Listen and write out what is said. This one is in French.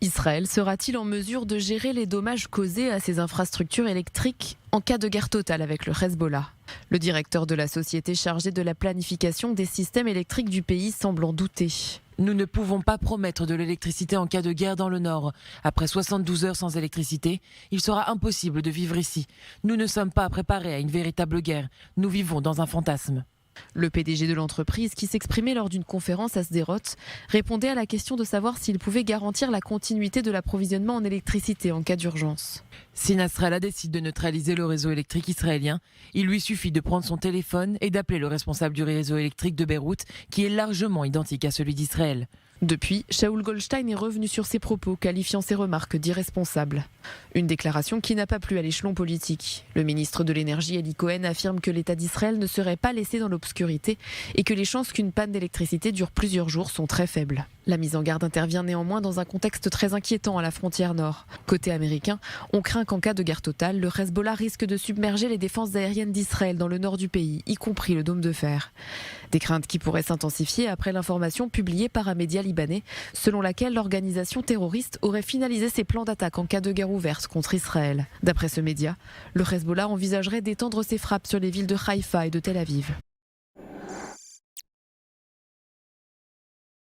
Israël sera-t-il en mesure de gérer les dommages causés à ses infrastructures électriques en cas de guerre totale avec le Hezbollah? Le directeur de la société chargée de la planification des systèmes électriques du pays semble en douter. Nous ne pouvons pas promettre de l'électricité en cas de guerre dans le Nord. Après 72 heures sans électricité, il sera impossible de vivre ici. Nous ne sommes pas préparés à une véritable guerre. Nous vivons dans un fantasme. Le PDG de l'entreprise, qui s'exprimait lors d'une conférence à Sderot, répondait à la question de savoir s'il pouvait garantir la continuité de l'approvisionnement en électricité en cas d'urgence. Si Nasrallah décide de neutraliser le réseau électrique israélien, il lui suffit de prendre son téléphone et d'appeler le responsable du réseau électrique de Beyrouth, qui est largement identique à celui d'Israël. Depuis, Shaul Goldstein est revenu sur ses propos, qualifiant ses remarques d'irresponsables. Une déclaration qui n'a pas plu à l'échelon politique. Le ministre de l'Énergie, Eli Cohen, affirme que l'État d'Israël ne serait pas laissé dans l'obscurité et que les chances qu'une panne d'électricité dure plusieurs jours sont très faibles. La mise en garde intervient néanmoins dans un contexte très inquiétant à la frontière nord. Côté américain, on craint qu'en cas de guerre totale, le Hezbollah risque de submerger les défenses aériennes d'Israël dans le nord du pays, y compris le dôme de fer. Des craintes qui pourraient s'intensifier après l'information publiée par un média libanais, selon laquelle l'organisation terroriste aurait finalisé ses plans d'attaque en cas de guerre ouverte contre Israël. D'après ce média, le Hezbollah envisagerait d'étendre ses frappes sur les villes de Haïfa et de Tel Aviv.